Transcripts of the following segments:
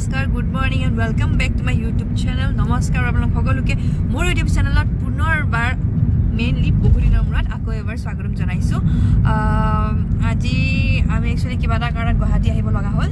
নমস্কাৰ, good morning and welcome back to my YouTube channel. নমস্কাৰ আপোনালোক সকলোকে মোৰ ইউটিউব চেনেলত পুনৰবাৰ মেইনলি বহু দিনৰ মূৰত আকৌ এবাৰ স্বাগতম জনাইছোঁ। আজি আমি একচুৱেলি কিবা এটা কাৰণত গুৱাহাটী আহিব লগা হ'ল,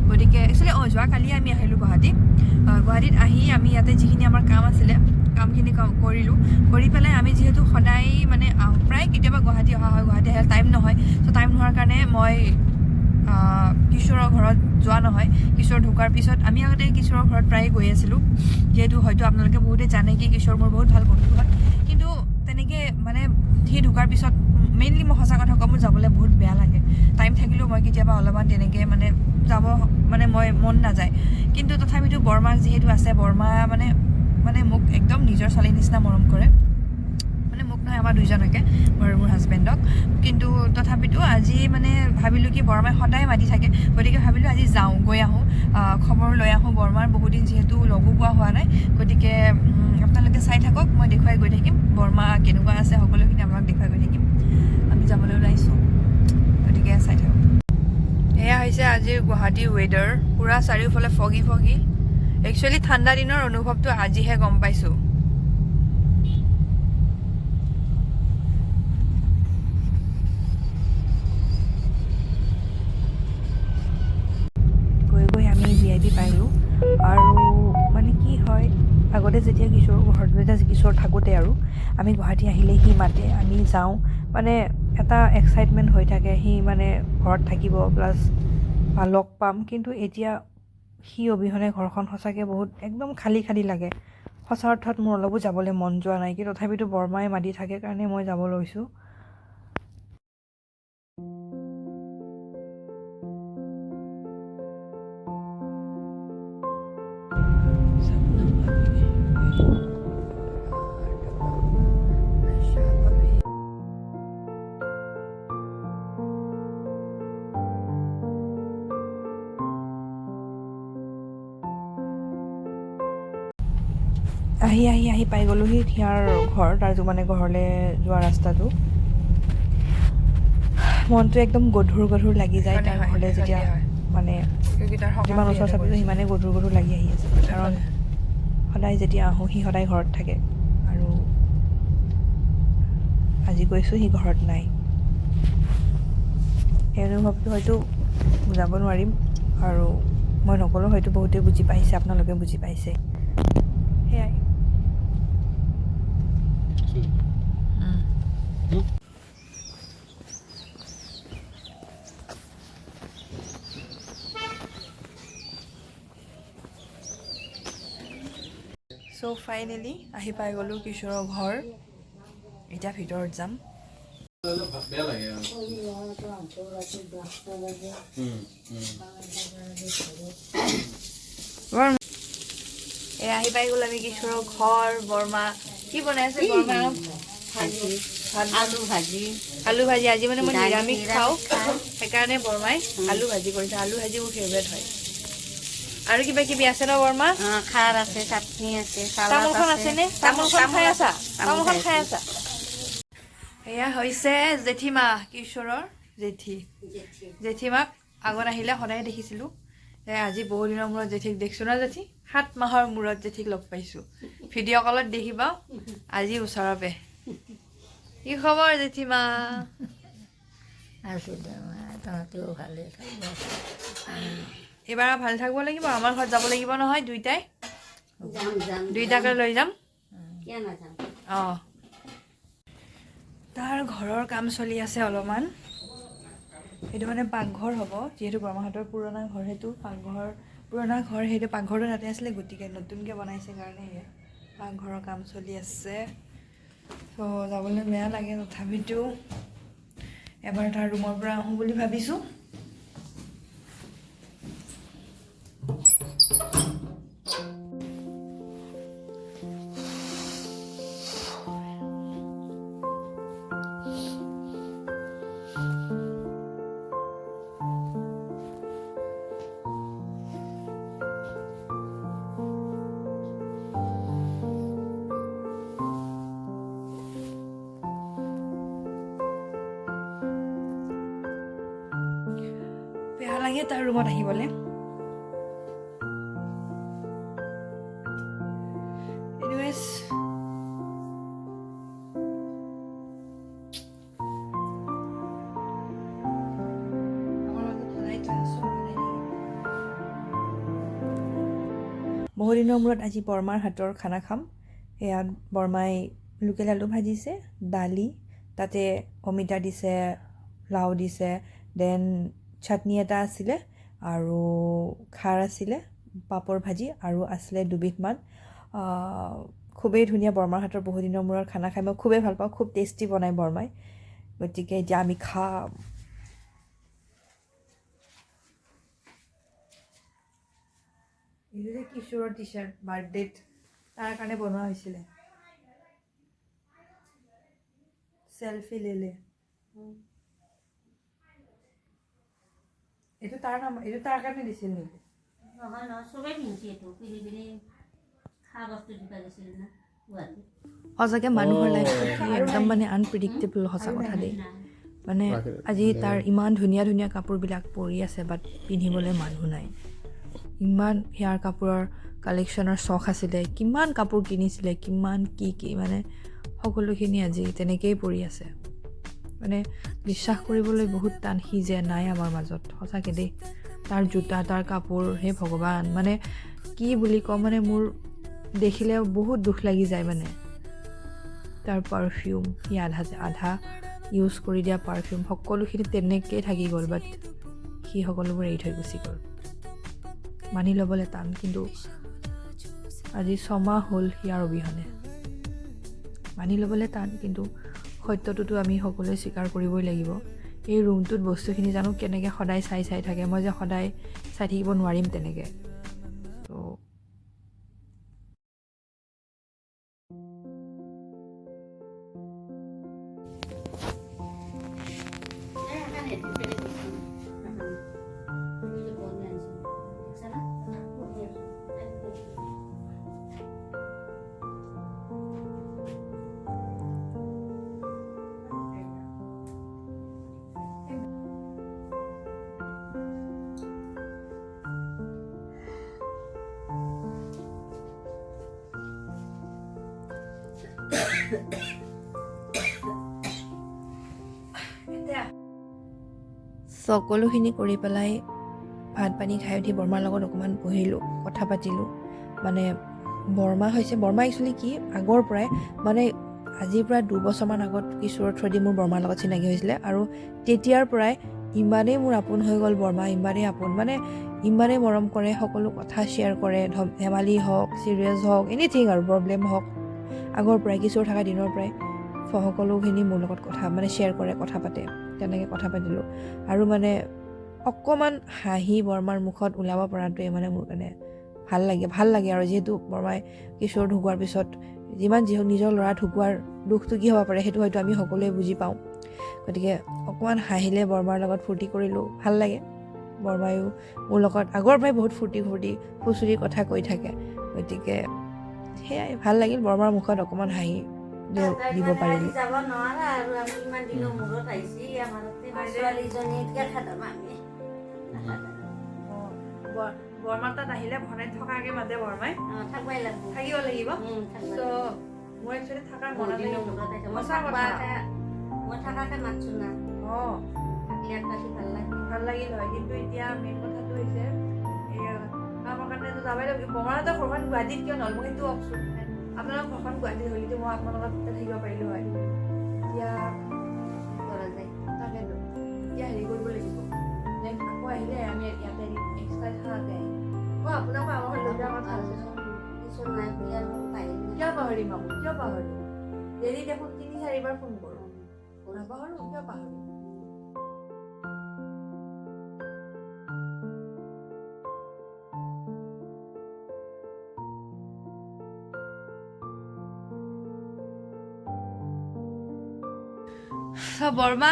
গতিকে একচুৱেলি যোৱাকালি আমি আহিলোঁ গুৱাহাটীত আহি আমি ইয়াতে যিখিনি আমাৰ কাম আছিলে কামখিনি কৰিলোঁ। কৰি পেলাই আমি যিহেতু সদায় মানে প্ৰায় কেতিয়াবা গুৱাহাটী অহা হয়, গুৱাহাটী আহিলে টাইম নহয়। চ' টাইম নোহোৱাৰ কাৰণে মই কিশোৰৰ ঘৰত যোৱা নহয়। কিশোৰ ঢুকাৰ পিছত আমি আগতে কিশোৰৰ ঘৰত প্ৰায়ে গৈ আছিলোঁ, যিহেতু হয়তো আপোনালোকে বহুতে জানে কি কিশোৰ মোৰ বহুত ভাল বন্ধু হয়। কিন্তু তেনেকৈ মানে সি ঢুকাৰ পিছত মেইনলি মই সঁচা কথা কওঁ, মোৰ যাবলৈ বহুত বেয়া লাগে। টাইম থাকিলেও মই কেতিয়াবা অলপমান তেনেকৈ মানে যাব মানে মই মন নাযায়। কিন্তু তথাপিতো বৰমাক যিহেতু আছে, বৰমা মানে মোক একদম নিজৰ ছোৱালীৰ নিচিনা মৰম কৰে। মানে মোক নহয়, আমাৰ দুইজনকে, মোৰ হাজবেণ্ডক। কিন্তু তথাপিতো আজি মানে ভাবিলোঁ কি বৰমাই সদায় মাতি থাকে, গতিকে ভাবিলোঁ আজি যাওঁ, গৈ আহোঁ, খবৰ লৈ আহোঁ বৰমাৰ। বহুদিন যিহেতু লগো পোৱা হোৱা নাই, গতিকে আপোনালোকে চাই থাকক, মই দেখুৱাই গৈ থাকিম বৰমা কেনেকুৱা আছে, সকলোখিনি আপোনাক দেখুৱাই গৈ থাকিম। আমি যাবলৈ ওলাইছোঁ, গতিকে চাই থাকক। এয়া হৈছে আজিৰ গুৱাহাটীৰ ৱেডাৰ, পূৰা চাৰিওফালে ফগি ফগি। একচুৱেলি ঠাণ্ডা দিনৰ অনুভৱটো আজিহে গম পাইছোঁ। আমি VIP পাইলোঁ। আৰু মানে কি হয়, আগতে যেতিয়া কিশোৰ থাকোঁতে আৰু আমি গুৱাহাটী আহিলে সি মাতে, আমি যাওঁ, মানে এটা এক্সাইটমেণ্ট হৈ থাকে। সি মানে ঘৰত থাকিব প্লাছ লগ পাম। কিন্তু এতিয়া সি অবিহনে ঘৰখন সঁচাকৈ বহুত একদম খালী খালী লাগে। সঁচা অৰ্থত মোৰ অলপো যাবলৈ মন যোৱা নাই, কিন্তু তথাপিতো বৰমাই মাতি থাকে কাৰণে মই যাব লৈছোঁ। আহি পাই গ'লোহি সিয়াৰ ঘৰ, তাৰ মানে ঘৰলৈ যোৱা ৰাস্তাটো। মনটো একদম গধুৰ লাগি যায় তাৰ ঘৰলৈ যেতিয়া, মানে যিমান ওচৰ চাপিছোঁ সিমানেই গধুৰ লাগি আহি আছে। কাৰণ সদায় যেতিয়া আহোঁ সি সদায় ঘৰত থাকে, আৰু আজি গৈছোঁ সি ঘৰত নাই। সেই অনুভৱটো হয়তো বুজাব নোৱাৰিম, আৰু মই নকলেও হয়তো বহুতে বুজি পাইছে, আপোনালোকে বুজি পাইছে। সেয়াই। চ' ফাইনেলি আহি পাই গ'লোঁ কিশোৰৰ ঘৰ। এতিয়া ভিতৰত যাম। এয়া আহি পাই গ'ল আমি কিশোৰৰ ঘৰ। বৰমা কি বনাই আছে? বৰমা আলু ভাজি। আজি মানে মই নিৰামিষ খাওঁ, সেইকাৰণে বৰমাই আলু ভাজি কৰিছে। আলু ভাজি মোৰ ফেভৰেট হয়। আৰু কিবা কিবি আছে ন বৰমা? খাৰ আছে, চাটনি আছে, তামোলখন আছেনে? তামোলখন খাই আছা? এয়া হৈছে জেঠীমা, কিশোৰৰ জেঠীমাক আগত আহিলে সদায় দেখিছিলোঁ। আজি বহু দিনৰ মূৰত জেঠীক দেখিছোঁ ন জেঠী? 7 মাহৰ মূৰত জেঠীক লগ পাইছোঁ। ভিডিঅ' কলত দেখিবা, আজি ওচৰতে। কি খবৰ জেঠীমা? এইবাৰ ভালে থাকিব লাগিব। আমাৰ ঘৰত যাব লাগিব নহয়, দুইটাকে লৈ যাম। অঁ, তাৰ ঘৰৰ কাম চলি আছে অলপমান। সেইটো মানে পাকঘৰ হ'ব, যিহেতু বৰমাহঁতৰ পুৰণা ঘৰ, সেইটো পাকঘৰটো তাতে আছিলে, গতিকে নতুনকৈ বনাইছে কাৰণে পাকঘৰৰ কাম চলি আছে। ত' যাবলৈ বেয়া লাগে, তথাপিতো এবাৰ তাৰ ৰুমৰ পৰা আহোঁ বুলি ভাবিছোঁ। বেয়া লাগে তাৰ ৰুমত আহিবলৈ। বহুত দিনৰ মূৰত আজি বৰমাৰ হাতৰ খানা খাম। এয়া বৰমাই লোকেল আলু ভাজিছে, দালি, তাতে অমিতা দিছে, লাও দিছে, দেন চাটনি এটা আছিলে আৰু খাৰ আছিলে, পাপৰ ভাজি আৰু আছিলে দুবিধমান। খুবেই ধুনীয়া বৰমাৰ হাতৰ বহুত দিনৰ মূৰত খানা খাই মই খুবেই ভাল পাওঁ। খুব টেষ্টি বনায় বৰমাই। গতিকে এতিয়া আমি খাম। এইটো যে কিশোৰৰ টি চাৰ্ট বাৰ্থডেত তাৰ কাৰণে বনোৱা হৈছিলে। চেলফি লেলে। এইটো তাৰ কাৰণে দিছিল নেকি? নহয় নহয়, চবেই পিন্ধিছে এইটো। পিন্ধি পিনি খোৱা বস্তু দিবা দিছিল না গুৱাহাটী। সঁচাকৈ মানুহৰ লাইফটো একদম মানে আনপ্ৰিডিক্টেবল সঁচা কথা দেই। মানে আজি তাৰ ইমান ধুনীয়া ধুনীয়া কাপোৰবিলাক পৰি আছে, বাট পিন্ধিবলৈ মানুহ নাই। ইমান হেয়াৰ কাপোৰৰ কালেকশ্যনৰ চখ আছিলে, কিমান কাপোৰ কিনিছিলে, কিমান কি মানে সকলোখিনি আজি তেনেকেই পৰি আছে। মানে বিশ্বাস কৰিবলৈ বহুত টান সি যে নাই আমাৰ মাজত। সঁচাকৈ দেই, তাৰ জোতা, তাৰ কাপোৰ, হে ভগৱান, মানে কি বুলি কওঁ, মানে মোৰ দেখিলে বহুত দুখ লাগি যায়। মানে তাৰ পাৰফিউম, সি আধা ইউজ কৰি দিয়া পাৰফিউম সকলোখিনি তেনেকেই থাকি গ'ল, বাট সি সকলোবোৰ এৰি থৈ গুচি গ'ল। মানি ল'বলৈ টান, কিন্তু আজি 6 মাহ হ'ল সিয়াৰ অবিহনে। মানি ল'বলৈ টান, কিন্তু সত্যটোতো আমি সকলোৱে স্বীকাৰ কৰিবই লাগিব। এই ৰুমটোত বস্তুখিনি জানো কেনেকৈ সদায় চাই থাকে, মই যে সদায় চাই থাকিব নোৱাৰিম তেনেকৈ। তো সকলোখিনি কৰি পেলাই ভাত পানী খাই উঠি বৰমাৰ লগত অকণমান বহিলোঁ, কথা পাতিলোঁ। মানে বৰমা একচুৱেলি কি আগৰ পৰাই, মানে আজিৰ পৰা 2 বছৰমান আগত কিশোৰৰ থ্ৰুদি মোৰ বৰমাৰ লগত চিনাকি হৈছিলে, আৰু তেতিয়াৰ পৰাই ইমানেই মোৰ আপোন হৈ গ'ল বৰমা, ইমানেই আপোন, মানে ইমানেই মৰম কৰে, সকলো কথা শ্বেয়াৰ কৰে, ধেমালি হওক, চিৰিয়াছ হওক, এনিথিং আৰু প্ৰব্লেম হওক, আগৰ পৰাই কিশোৰ থকা দিনৰ পৰাই সকলোখিনি মোৰ লগত কথা মানে শ্বেয়াৰ কৰে, কথা পাতে। তেনেকৈ কথা পাতিলোঁ, আৰু মানে অকণমান হাঁহি বৰমাৰ মুখত ওলাব পৰাটোৱে মানে মোৰ কাৰণে ভাল লাগে। আৰু যিহেতু বৰমাই কিশোৰ ঢুকোৱাৰ পিছত যিমান যি হওক নিজৰ ল'ৰা ঢুকোৱাৰ দুখটো কি হ'ব পাৰে সেইটো হয়তো আমি সকলোৱে বুজি পাওঁ। গতিকে অকণমান হাঁহিলে বৰমাৰ লগত ফূৰ্তি কৰিলোঁ, ভাল লাগে। বৰমায়ো মোৰ লগত আগৰ পৰাই বহুত ফূৰ্তি খুচুৰি কথা কৈ থাকে। গতিকে সেয়াই ভাল লাগিল, বৰমাৰ মুখত অকণমান হাঁহি দিব পাৰিলোঁ। যাব নোৱাৰা আৰু আমি ইমান দিনৰ মূৰত আহিছি আমাৰ ছোৱালীজনী খাদাম আমি। বৰমাৰ তাত আহিলে বনাই থকাকে মাতে বৰমাই, থাকিবই লাগিব, থাকিব লাগিব। ত' মই একচুৱেলি থকাৰ মন নাই, মই থাকাকে মাতছো না। ভাল লাগিল হয়, কিন্তু এতিয়া মেইন কথাটো হৈছে কামৰ কাৰণেতো যাবই লাগিব। বৰমাহঁতৰ ঘৰখন গুৱাহাটীত কিয় নহ'ল, মই সেইটো কওকচোন। আপোনালোকৰ ঘৰখন গুৱাহাটীত হ'লেতো মই আপোনালোকৰ তাতে থাকিব পাৰিলোঁ হয়। এতিয়া তাকেতো এতিয়া হেৰি কৰিব লাগিব, নেক্সট আকৌ আহিলে আমি ইয়াতে এক্সট্ৰা থাকাকে আহিম। মই আপোনালোকৰ আমাৰ লৈ যোৱাৰ কথা আছে। কিয় পাহৰিম আকৌ, কিয় পাহৰিম? ডেইলি দেখোন 3-4 ফোন কৰোঁ, নাপাহৰোঁ, কিয় পাহৰিম? বৰমা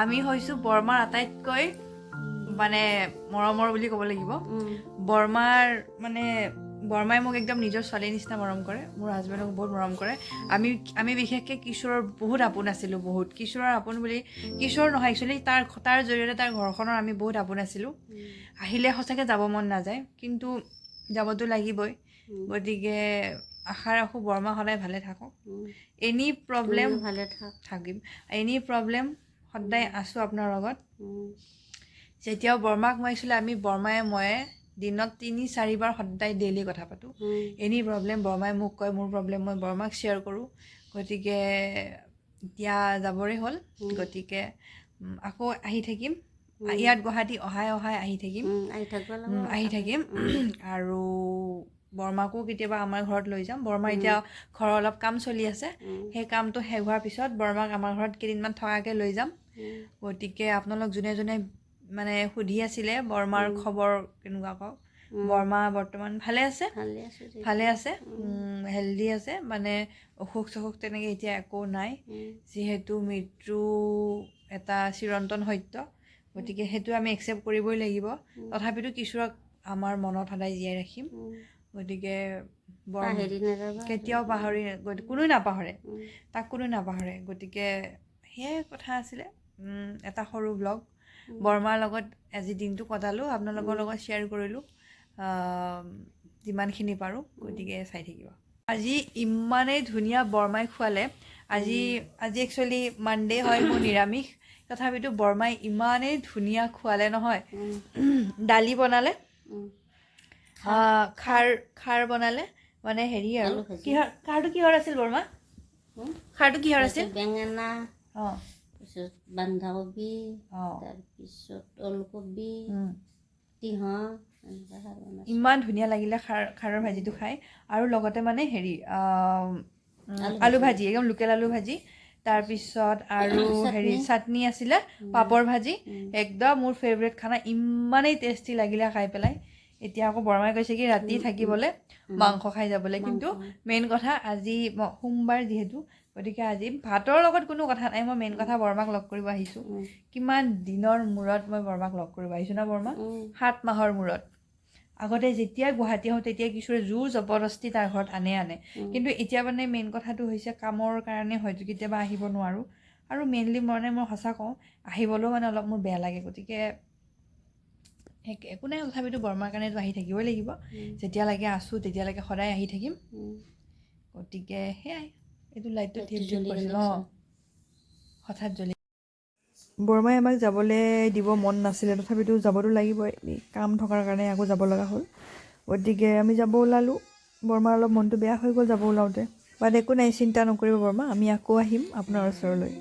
আমি হৈছোঁ বৰমাৰ আটাইতকৈ মানে মৰমৰ বুলি ক'ব লাগিব। বৰমাই মোক একদম নিজৰ ছোৱালীৰ নিচিনা মৰম কৰে, মোৰ হাজবেণ্ডক বহুত মৰম কৰে। আমি বিশেষকৈ কিশোৰৰ বহুত আপোন আছিলোঁ, বহুত কিশোৰৰ আপোন বুলি, কিশোৰ নহয় একচুৱেলি তাৰ জৰিয়তে তাৰ ঘৰখনৰ আমি বহুত আপোন আছিলোঁ। আহিলে সঁচাকৈ যাব মন নাযায়, কিন্তু যাবতো লাগিবই। গতিকে আশা ৰাখোঁ বৰমা সদায় ভালে থাকক। এনি প্ৰব্লেম থাকিম, এনি প্ৰব্লেম সদায় আছোঁ আপোনাৰ লগত। যেতিয়াও বৰমাক মই একচুৱেলি আমি বৰমায়ে ময়ে দিনত 3-4 বাৰ সদায় ডেইলি কথা পাতোঁ এনি প্ৰব্লেম বৰমাই মোক কয় মোৰ প্ৰব্লেম মই বৰমাক শ্বেয়াৰ কৰোঁ গতিকে এতিয়া যাবৰে হ'ল গতিকে আকৌ আহি থাকিম ইয়াত গুৱাহাটী অহাই আহি থাকিম আৰু বৰমাকো কেতিয়াবা আমাৰ ঘৰত লৈ যাম বৰমা এতিয়া ঘৰৰ অলপ কাম চলি আছে সেই কামটো শেষ হোৱাৰ পিছত বৰমাক আমাৰ ঘৰত কেইদিনমান থকাকৈ লৈ যাম গতিকে আপোনালোক যোনে যোনে মানে সুধি আছিলে বৰমাৰ খবৰ কেনেকুৱা কওক বৰমা বৰ্তমান ভালে আছে হেল্ডি আছে মানে অসুখ চসুখ তেনেকৈ এতিয়া একো নাই যিহেতু মৃত্যু এটা চিৰন্তন সত্য গতিকে সেইটো আমি একচেপ্ট কৰিবই লাগিব তথাপিতো কিশোৰক আমাৰ মনত সদায় জীয়াই ৰাখিম গতিকে কেতিয়াও পাহৰি কোনো নাপাহৰে তাক কোনো নাপাহৰে গতিকে সেয়াই কথা আছিলে এটা সৰু ব্লগ বৰমাৰ লগত আজি দিনটো কটালোঁ আপোনালোকৰ লগত শ্বেয়াৰ কৰিলোঁ যিমানখিনি পাৰোঁ গতিকে চাই থাকিব আজি ইমানেই ধুনীয়া বৰমাই খোৱালে আজি একচুৱেলি মানডে হয় মোৰ নিৰামিষ তথাপিতো বৰমাই ইমানেই ধুনীয়া খোৱালে নহয় দালি বনালে খাৰ বনালে মানে হেৰি আৰু খাৰটো কিহৰ আছিল বৰমা খাৰটো কিহৰ আছিল বেঙেনা তাৰপিছত বন্ধাকবি তাৰপিছত ওলকবি তিঁয়হ ইমান ধুনীয়া লাগিলে খাৰৰ ভাজিটো খাই আৰু লগতে মানে হেৰি আলু ভাজি একদম লোকেল আলু ভাজি তাৰপিছত আৰু হেৰি চাটনি আছিলে পাপৰ ভাজি একদম মোৰ ফেভৰেট খানা ইমানেই টেষ্টি লাগিলে খাই পেলাই এতিয়া আকৌ বৰমাই কৈছে কি ৰাতি থাকিবলৈ মাংস খাই যাবলৈ কিন্তু মেইন কথা আজি সোমবাৰ যিহেতু গতিকে আজি ভাতৰ লগত কোনো কথা নাই মই মেইন কথা বৰমাক লগ কৰিব আহিছোঁ কিমান দিনৰ মূৰত মই বৰমাক লগ কৰিব আহিছোঁ না বৰমা 7 মাহৰ মূৰত আগতে যেতিয়া গুৱাহাটী হওঁ তেতিয়া কিশোৰে জোৰ জবৰদস্তি তাৰ ঘৰত আনে কিন্তু এতিয়া মানে মেইন কথাটো হৈছে কামৰ কাৰণে হয়তো কেতিয়াবা আহিব নোৱাৰোঁ আৰু মেইনলি মানে মই সঁচা কওঁ আহিবলৈও মানে অলপ মোৰ বেয়া লাগে গতিকে একো নাই তথাপিতো বৰমাৰ কাৰণেতো আহি থাকিবই লাগিব যেতিয়ালৈকে আছোঁ তেতিয়ালৈকে সদায় আহি থাকিম গতিকে সেয়াই এইটো লাইটটো টিপ কৰিছিল হঠাৎ জ্বলি বৰমাই আমাক যাবলৈ দিব মন নাছিলে তথাপিতো যাবতো লাগিবই কাম থকাৰ কাৰণে আকৌ যাব লগা হ'ল গতিকে আমি যাব ওলালোঁ বৰমাৰ অলপ মনটো বেয়া হৈ গ'ল যাব ওলাওঁতে বাট একো নাই চিন্তা নকৰিব বৰমা আমি আকৌ আহিম আপোনাৰ ওচৰলৈ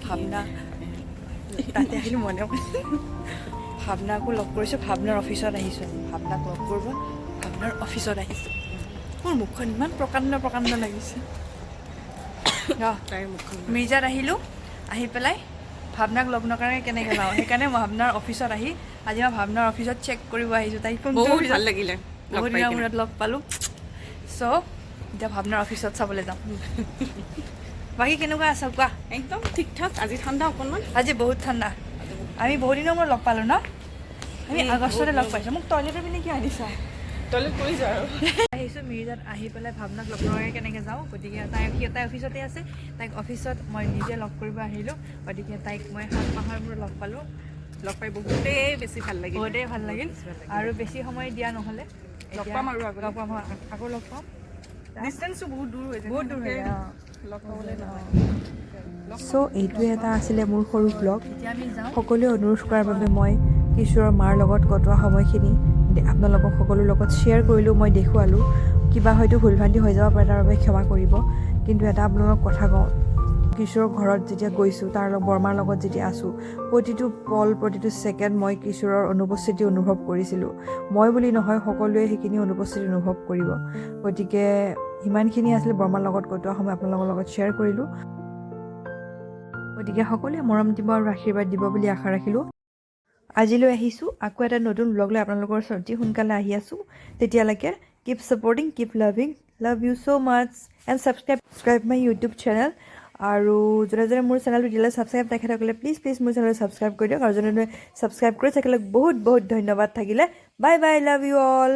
ভাৱনা তাতে আহিলোঁ মনে ভাৱনাকো লগ কৰিছোঁ ভাৱনাৰ অফিচত আহিছোঁ ভাৱনাক লগ কৰিব ভাৱনাৰ অফিচত আহিছোঁ মোৰ মুখখন ইমান প্ৰকাণ্ড লাগিছে মিৰ্জাত আহিলোঁ আহি পেলাই ভাৱনাক লগ নকৰাকৈ কেনেকৈ যাওঁ সেইকাৰণে মই ভাৱনাৰ অফিচত আহি আজি মই ভাৱনাৰ অফিচত চেক কৰিব আহিছোঁ তাইক বহুত ভাল লাগিলে বহুত দিনৰ মূৰত লগ পালোঁ চ' এতিয়া ভাৱনাৰ অফিচত চাবলৈ যাম বাকী কেনেকুৱা আছা কোৱা একদম ঠিক ঠাক আজি ঠাণ্ডা অকণমান আজি বহুত ঠাণ্ডা আমি বহুত দিনৰ মূৰত লগ পালোঁ ন আমি আগষ্টতে লগ পাইছোঁ মোক টয়লেটৰ পিনে কি আনিছা টয়লেট কৰি যোৱা আৰু আহিছোঁ মিৰ্জাত আহি পেলাই ভাৱনাক লগ নকৰাকৈ কেনেকৈ যাওঁ গতিকে তাই অফিচতে আছে তাইক অফিচত মই নিজে লগ কৰিব আহিলোঁ গতিকে তাইক মই 7 মাহৰ মূৰত লগ পালোঁ লগ পাই বহুতেই বেছি ভাল লাগিল আৰু বেছি সময় দিয়া নহ'লে লগ পাম আৰু আকৌ লগ পাম ডিষ্টেঞ্চটো বহুত দূৰ হৈ যায় লগ পাবলৈ নহয় চ' এইটোৱে এটা আছিলে মোৰ সৰু ব্লগ সকলোৱে অনুৰোধ কৰাৰ বাবে মই কিশোৰৰ মাৰ লগত কটোৱা সময়খিনি আপোনালোকক সকলোৰ লগত শ্বেয়াৰ কৰিলোঁ মই দেখুৱালোঁ কিবা হয়তো ভুলভ্ৰান্তি হৈ যাব পাৰে তাৰ বাবে ক্ষমা কৰিব কিন্তু এটা আপোনালোকক কথা কওঁ কিশোৰৰ ঘৰত যেতিয়া গৈছোঁ তাৰ বৰমাৰ লগত যেতিয়া আছোঁ প্ৰতিটো পল প্ৰতিটো ছেকেণ্ড মই কিশোৰৰ অনুপস্থিতি অনুভৱ কৰিছিলোঁ মই বুলি নহয় সকলোৱে সেইখিনি অনুপস্থিতি অনুভৱ কৰিব গতিকে ইমানখিনি আছিলে বৰমাৰ লগত কটোৱা সময় আপোনালোকৰ লগত শ্বেয়াৰ কৰিলোঁ গতিকে সকলোৱে মৰম দিব আৰু আশীৰ্বাদ দিব বুলি আশা ৰাখিলোঁ আজিলৈ আহিছোঁ আকৌ এটা নতুন ব্লগ লৈ আপোনালোকৰ ওচৰত অতি সোনকালে আহি আছোঁ তেতিয়ালৈকে keep supporting keep loving love you so' much and subscribe my YouTube channel আৰু যোনে মোৰ চেনেলটো দিলে ছাবস্ক্ৰাইব তেখেতসকলে প্লিজ মোৰ চেনেলটো ছাবস্ক্ৰাইব কৰি দিয়ক আৰু যোনে ছাবস্ক্ৰাইব কৰি থাকিলে বহুত ধন্যবাদ থাকিলে bye bye love you all